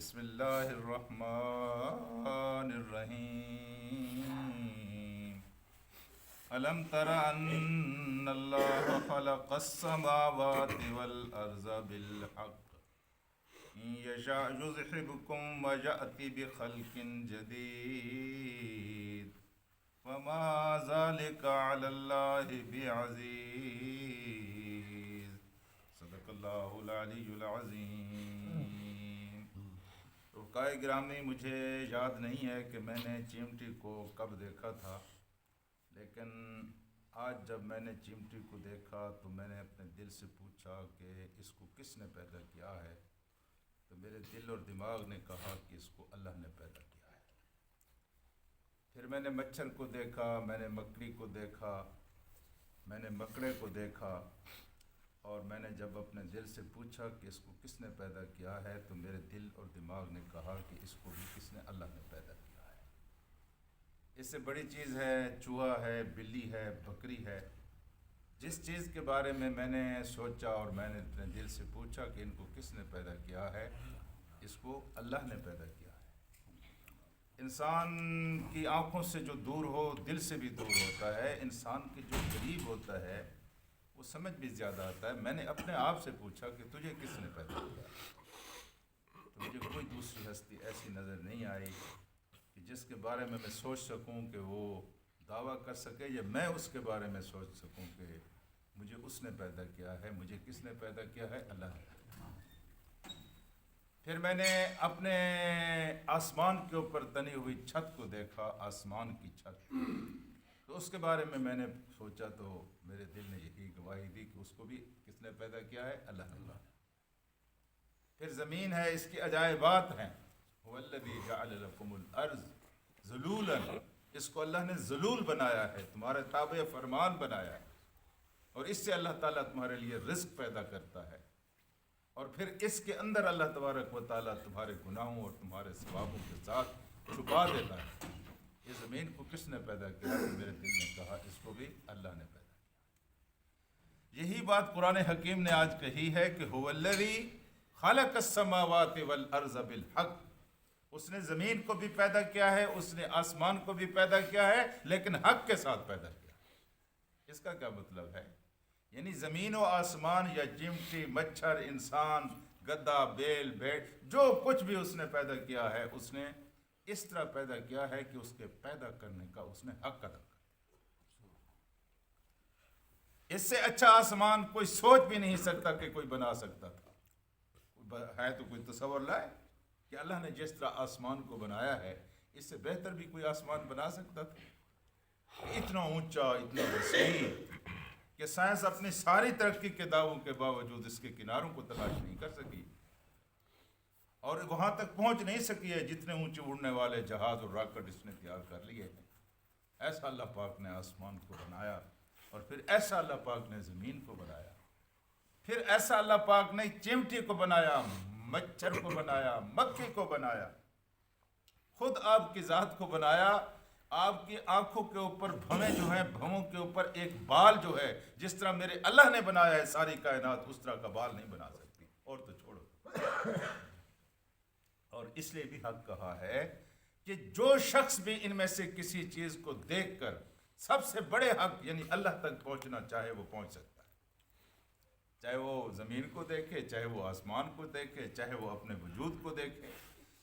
بسم اللہ الرحمن الرحیم الم تر ان اللہ خلق السماوات والارض بالحق ان یشاء یذہبکم ویأتی بخلق جدید وما ذلک علی اللہ بعزیز صدق اللہ العلی العظیم۔ رفقائے گرامی، مجھے یاد نہیں ہے کہ میں نے چیمٹی کو کب دیکھا تھا، لیکن آج جب میں نے چیمٹی کو دیکھا تو میں نے اپنے دل سے پوچھا کہ اس کو کس نے پیدا کیا ہے، تو میرے دل اور دماغ نے کہا کہ اس کو اللہ نے پیدا کیا ہے۔ پھر میں نے مچھر کو دیکھا، میں نے مکڑی کو دیکھا، میں نے مکڑے کو دیکھا، اور میں نے جب اپنے دل سے پوچھا کہ اس کو کس نے پیدا کیا ہے تو میرے دل اور دماغ نے کہا کہ اس کو بھی کس نے، اللہ نے پیدا کیا ہے۔ اس سے بڑی چیز ہے، چوہا ہے، بلی ہے، بکری ہے۔ جس چیز کے بارے میں نے سوچا اور میں نے اپنے دل سے پوچھا کہ ان کو کس نے پیدا کیا ہے، اس کو اللہ نے پیدا کیا ہے۔ انسان کی آنکھوں سے جو دور ہو دل سے بھی دور ہوتا ہے، انسان کے جو قریب ہوتا ہے وہ سمجھ بھی زیادہ آتا ہے۔ میں نے اپنے آپ سے پوچھا کہ تجھے کس نے پیدا کیا، تو مجھے کوئی دوسری ہستی ایسی نظر نہیں آئی کہ جس کے بارے میں سوچ سکوں کہ وہ دعویٰ کر سکے، یا میں اس کے بارے میں سوچ سکوں کہ مجھے اس نے پیدا کیا ہے۔ مجھے کس نے پیدا کیا ہے؟ اللہ نے۔ پھر میں نے اپنے آسمان کے اوپر تنی ہوئی چھت کو دیکھا، آسمان کی چھت، تو اس کے بارے میں نے سوچا تو میرے دل نے یہی گواہی دی کہ اس کو بھی کس نے پیدا کیا ہے؟ اللہ نے۔ پھر زمین ہے، اس کی عجائبات ہیں۔ هو الذی جعل لکم الارض ذلولا، اس کو اللہ نے ذلول بنایا ہے، تمہارے تابع فرمان بنایا ہے، اور اس سے اللہ تعالیٰ تمہارے لیے رزق پیدا کرتا ہے، اور پھر اس کے اندر اللہ تبارک و تعالیٰ تمہارے گناہوں اور تمہارے ثوابوں کے ساتھ چھپا دیتا ہے۔ یہ زمین کو کس نے پیدا کیا؟ تو میرے دل نے کہا اس کو بھی اللہ نے پیدا کیا۔ یہی بات قرآن حکیم نے آج کہی ہے کہ هو الذی خلق السماوات والارض بالحق، اس نے زمین کو بھی پیدا کیا ہے، اس نے آسمان کو بھی پیدا کیا ہے، لیکن حق کے ساتھ پیدا کیا ہے۔ اس کا کیا مطلب ہے؟ یعنی زمین و آسمان یا چمٹی، مچھر، انسان، گدھا، بیل، بھیڑ، جو کچھ بھی اس نے پیدا کیا ہے، اس نے اس طرح پیدا کیا ہے کہ اس کے پیدا کرنے کا اس نے حق ادا کیا۔ اس سے اچھا آسمان کوئی سوچ بھی نہیں سکتا کہ کوئی بنا سکتا تھا۔ ہے تو کوئی تصور لائے کہ اللہ نے جس طرح آسمان کو بنایا ہے، اس سے بہتر بھی کوئی آسمان بنا سکتا تھا؟ اتنا اونچا، اتنا وسیع کہ سائنس اپنی ساری ترقی کے دعووں کے باوجود اس کے کناروں کو تلاش نہیں کر سکی، اور وہاں تک پہنچ نہیں سکی ہے جتنے اونچے اڑنے والے جہاز اور راکٹ اس نے تیار کر لیے ہیں۔ ایسا اللہ پاک نے آسمان کو بنایا، اور پھر ایسا اللہ پاک نے زمین کو بنایا، پھر ایسا اللہ پاک نے چمٹی کو بنایا، مچھر کو بنایا، مکھی کو بنایا، خود آپ کی ذات کو بنایا۔ آپ کی آنکھوں کے اوپر بھویں جو ہیں، بھووں کے اوپر ایک بال جو ہے، جس طرح میرے اللہ نے بنایا ہے ساری کائنات، اس طرح کا بال نہیں بنا سکتی، اور تو چھوڑو۔ اور اس لیے بھی حق کہا ہے کہ جو شخص بھی ان میں سے کسی چیز کو دیکھ کر سب سے بڑے حق یعنی اللہ تک پہنچنا چاہے وہ پہنچ سکتا ہے، چاہے وہ زمین کو دیکھے، چاہے وہ آسمان کو دیکھے، چاہے وہ اپنے وجود کو دیکھے،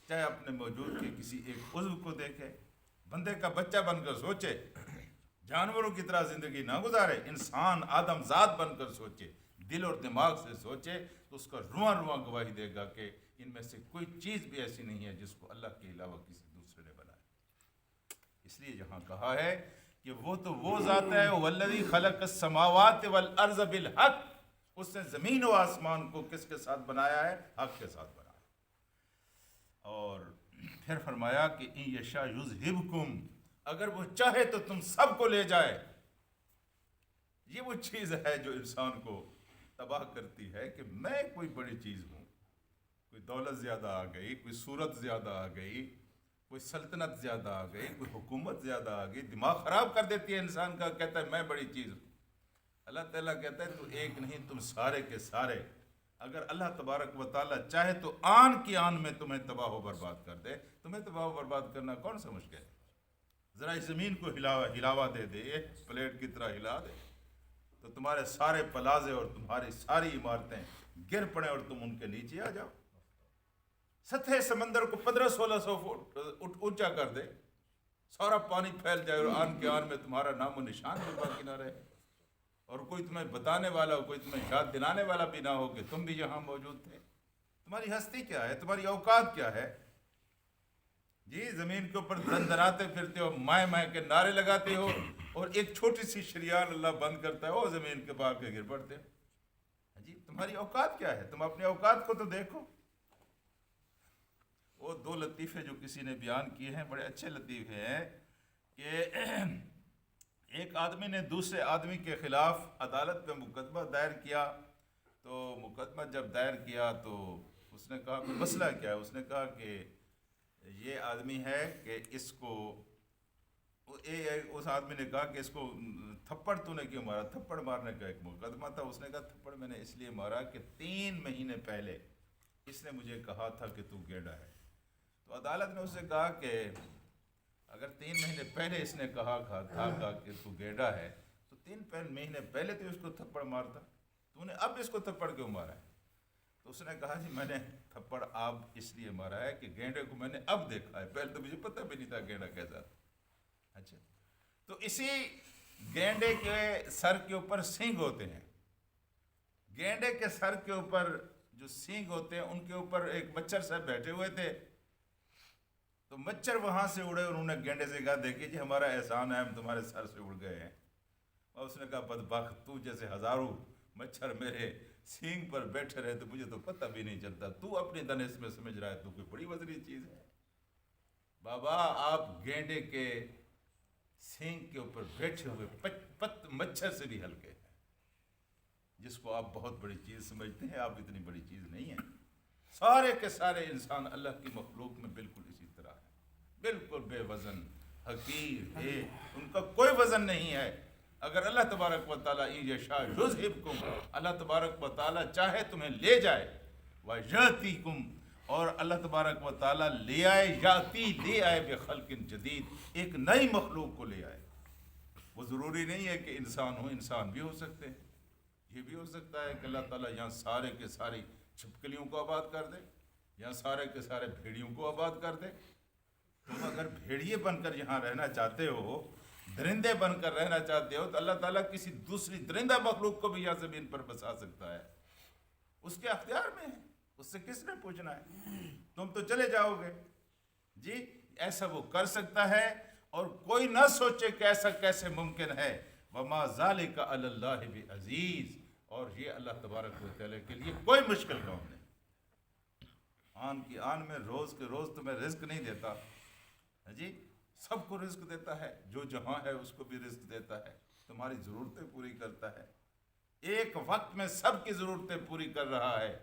چاہے اپنے وجود کے کسی ایک عضو کو دیکھے، بندے کا بچہ بن کر سوچے، جانوروں کی طرح زندگی نہ گزارے، انسان آدم ذات بن کر سوچے، دل اور دماغ سے سوچے، تو اس کا رواں رواں گواہی دے گا کہ ان میں سے کوئی چیز بھی ایسی نہیں ہے جس کو اللہ کے علاوہ کسی دوسرے نے بنایا۔ اس لیے جہاں کہا ہے کہ وہ تو وہ ذات ہے والذی خلق السماوات والارض بالحق، اس نے زمین و آسمان کو کس کے ساتھ بنایا ہے؟ حق کے ساتھ بنایا۔ اور پھر فرمایا کہ ان یشاء یذہبکم، اگر وہ چاہے تو تم سب کو لے جائے۔ یہ وہ چیز ہے جو انسان کو تباہ کرتی ہے کہ میں کوئی بڑی چیز ہوں، کوئی دولت زیادہ آ گئی، کوئی صورت زیادہ آ گئی، کوئی سلطنت زیادہ آ گئی، کوئی حکومت زیادہ آ گئی، دماغ خراب کر دیتی ہے انسان کا، کہتا ہے میں بڑی چیز ہوں۔ اللہ تعالیٰ کہتا ہے تو ایک نہیں، تم سارے کے سارے اگر اللہ تبارک و تعالیٰ چاہے تو آن کی آن میں تمہیں تباہ و برباد کر دے. تمہیں تباہ و برباد کرنا کون سا مشکل ہے؟ ذرا اس زمین کو ہلاوا دے دے، ایک پلیٹ کی طرح ہلا دے تو تمہارے سارے پلازے اور تمہاری ساری عمارتیں گر پڑیں اور تم ان کے نیچے آ جاؤ. سطح سمندر کو 1500-1600 فٹ اونچا کر دے، سارا پانی پھیل جائے اور آن کے آن میں تمہارا نام و نشان بھی باقی نہ رہے، اور کوئی تمہیں بتانے والا ہو، کوئی تمہیں یاد دلانے والا بھی نہ ہو کہ تم بھی یہاں موجود تھے. تمہاری ہستی کیا ہے؟ تمہاری اوقات کیا ہے؟ جی زمین کے اوپر دندراتے پھرتے ہو، مائیں مائیں کے نعرے لگاتے ہو، اور ایک چھوٹی سی شریان اللہ بند کرتا ہے، وہ زمین کے باغ کے گر پڑتے ہو. جی تمہاری اوقات کیا ہے؟ تم اپنے اوقات کو تو دیکھو. وہ 2 لطیفے جو کسی نے بیان کیے ہیں بڑے اچھے لطیفے ہیں کہ ایک آدمی نے دوسرے آدمی کے خلاف عدالت میں مقدمہ دائر کیا. تو مقدمہ جب دائر کیا تو اس نے کہا کہ مسئلہ کیا ہے؟ اس نے کہا کہ یہ آدمی ہے کہ اس کو، اس آدمی نے کہا کہ اس کو تھپڑ تو نے کیوں مارا؟ تھپڑ مارنے کا ایک مقدمہ تھا. اس نے کہا تھپڑ میں نے اس لیے مارا کہ 3 مہینے پہلے اس نے مجھے کہا تھا کہ تو گینڈا ہے. تو عدالت نے اس سے کہا کہ اگر 3 مہینے پہلے اس نے کہا تھا کہ تو گینڈا ہے تو 3 مہینے پہلے تو اس کو تھپڑ مارتا، تو نے اب اس کو تھپڑ کیوں مارا ہے؟ تو اس نے کہا جی میں نے تھپڑ اب اس لیے مارا ہے کہ گینڈے کو میں نے اب دیکھا ہے، پہلے تو مجھے پتہ بھی نہیں تھا گینڈا کیسا تھا. اچھا، تو اسی گینڈے کے سر کے اوپر سینگ ہوتے ہیں. گینڈے کے سر کے اوپر جو سینگ ہوتے ہیں ان کے اوپر ایک مچھر صاحب بیٹھے ہوئے تھے. تو مچھر وہاں سے اڑے، انہوں نے گینڈے سے کہا دیکھیے جی ہمارا احسان ہے، ہم تمہارے سر سے اڑ گئے ہیں. اور اس نے کہا بدبخت، تو جیسے ہزاروں مچھر میرے سینگ پر بیٹھے رہے تو مجھے تو پتہ بھی نہیں چلتا، تو اپنی دنس میں سمجھ رہا ہے تو کوئی بڑی وزنی چیز ہے. بابا آپ گینڈے کے سینگ کے اوپر بیٹھے ہوئے مچھر سے بھی ہلکے ہیں، جس کو آپ بہت بڑی چیز سمجھتے ہیں آپ اتنی بڑی چیز نہیں ہیں. سارے کے سارے انسان اللہ کی مخلوق میں بالکل اسی طرح ہیں، بالکل بے وزن، حقیر ہے، ان کا کوئی وزن نہیں ہے. اگر اللہ تبارک و تعالیٰ یشاء یذہبکم، اللہ تبارک و تعالیٰ چاہے تمہیں لے جائے، ویأتیکم، اور اللہ تبارک و تعالیٰ لے آئے، لے آئے بخلق جدید، ایک نئی مخلوق کو لے آئے. وہ ضروری نہیں ہے کہ انسان ہو، انسان بھی ہو سکتے ہیں. یہ بھی ہو سکتا ہے کہ اللہ تعالیٰ یہاں سارے کے سارے چھپکلیوں کو آباد کر دے، یہاں سارے کے سارے بھیڑیوں کو آباد کر دے. تم اگر بھیڑیے بن کر یہاں رہنا چاہتے ہو، درندے بن کر رہنا چاہتے ہو، تو اللہ تعالیٰ کسی دوسری درندہ مخلوق کو بھی یہاں زمین پر بسا سکتا ہے. اس کے اختیار میں ہے، اس سے کس نے پوچھنا ہے؟ تم تو چلے جاؤ گے. جی ایسا وہ کر سکتا ہے، اور کوئی نہ سوچے کہ ایسا کیسے ممکن ہے. وما ذالک علی اللہ بعزیز، اور یہ اللہ تبارک و تعالیٰ کے لیے کوئی مشکل کام نہیں. آن کی آن میں روز کے روز تمہیں رزق نہیں دیتا جی، سب کو رزق دیتا ہے، جو جہاں ہے اس کو بھی رزق دیتا ہے، تمہاری ضرورتیں پوری کرتا ہے. ایک وقت میں سب کی ضرورتیں پوری کر رہا ہے،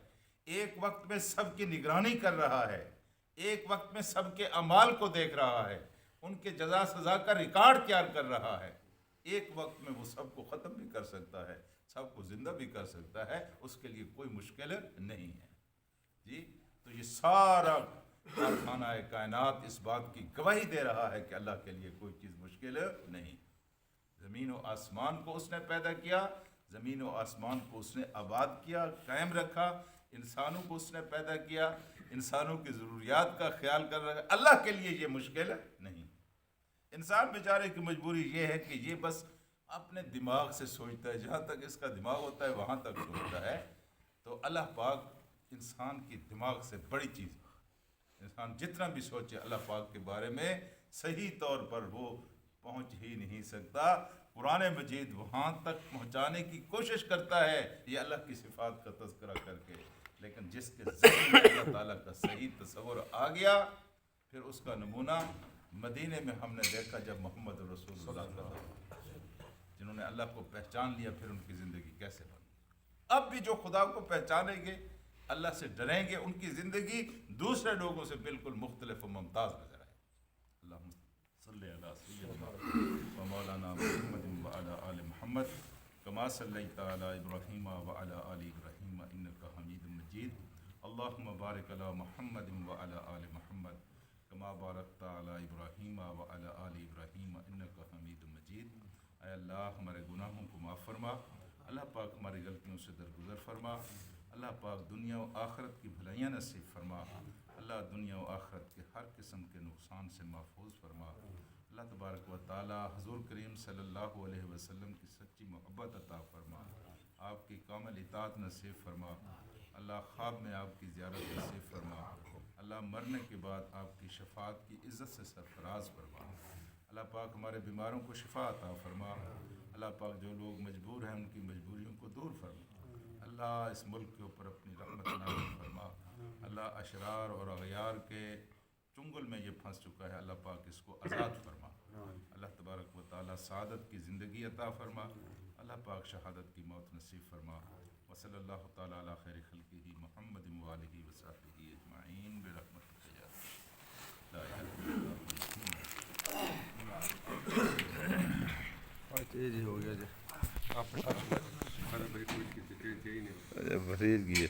ایک وقت میں سب کی نگرانی کر رہا ہے، ایک وقت میں سب کے اعمال کو دیکھ رہا ہے، ان کے جزا سزا کا ریکارڈ تیار کر رہا ہے. ایک وقت میں وہ سب کو ختم بھی کر سکتا ہے، سب کو زندہ بھی کر سکتا ہے، اس کے لیے کوئی مشکل نہیں ہے. جی تو یہ سارا کارخانہ کائنات اس بات کی گواہی دے رہا ہے کہ اللہ کے لیے کوئی چیز مشکل نہیں. زمین و آسمان کو اس نے پیدا کیا، زمین و آسمان کو اس نے آباد کیا، قائم رکھا. انسانوں کو اس نے پیدا کیا، انسانوں کی ضروریات کا خیال کر رہا ہے. اللہ کے لیے یہ مشکل نہیں. انسان بیچارے کی مجبوری یہ ہے کہ یہ بس اپنے دماغ سے سوچتا ہے، جہاں تک اس کا دماغ ہوتا ہے وہاں تک سوچتا ہے. تو اللہ پاک انسان کی دماغ سے بڑی چیز ہے. انسان جتنا بھی سوچے اللہ پاک کے بارے میں صحیح طور پر وہ پہنچ ہی نہیں سکتا. قرآن مجید وہاں تک پہنچانے کی کوشش کرتا ہے یہ اللہ کی صفات کا تذکرہ کر کے، لیکن جس کے ذہن میں اللہ تعالیٰ کا صحیح تصور آ گیا، پھر اس کا نمونہ مدینے میں ہم نے دیکھا جب محمد رسول اللہ صلی اللہ علیہ وسلم جنہوں نے اللہ کو پہچان لیا، پھر ان کی زندگی کیسے بنی. اب بھی جو خدا کو پہچانیں گے، اللہ سے ڈریں گے، ان کی زندگی دوسرے لوگوں سے بالکل مختلف و ممتاز نظر آئے. اللہم صلی علی سیدنا و مولانا محمد وعلی آل محمد کما صلیت علی ابراہیم وعلی آل ابراہیم انک حمید اللهم بارک علی محمد وعلی آل محمد کما بارکت علی ابراہیم وعلی آل ابراہیم انک حمید مجید۔ اے اللہ ہمارے گناہوں کو معاف فرما، اللہ پاک ہماری غلطیوں سے درگزر فرما، اللہ پاک دنیا و آخرت کی بھلائیاں نصیب فرما، اللہ دنیا و آخرت کے ہر قسم کے نقصان سے محفوظ فرما۔ اللہ تبارک و تعالی حضور کریم صلی اللہ علیہ وسلم کی سچی محبت عطا فرما، آپ کی کامل اطاعت نصیب فرما، اللہ خواب میں آپ کی زیارت نصیب فرما، اللہ مرنے کے بعد آپ کی شفاعت کی عزت سے سرفراز فرما، اللہ پاک ہمارے بیماروں کو شفا عطا فرما، اللہ پاک جو لوگ مجبور ہیں ان کی مجبوریوں کو دور فرما، اللہ اس ملک کے اوپر اپنی رحمت نازل فرما، اللہ اشرار اور اغیار کے چنگل میں یہ پھنس چکا ہے، اللہ پاک اس کو آزاد فرما، اللہ تبارک و تعالی سعادت کی زندگی عطا فرما، اللہ پاک شہادت کی موت نصیب فرما، وصلی اللہ تعالی علی خیر خلقہ محمد وآلہ وصحبہ اجمعین برحمتک یا لا الہ الا انت۔ تیز ہو گیا جی آپ نے بڑی کوئی کی تھی، بھریر کی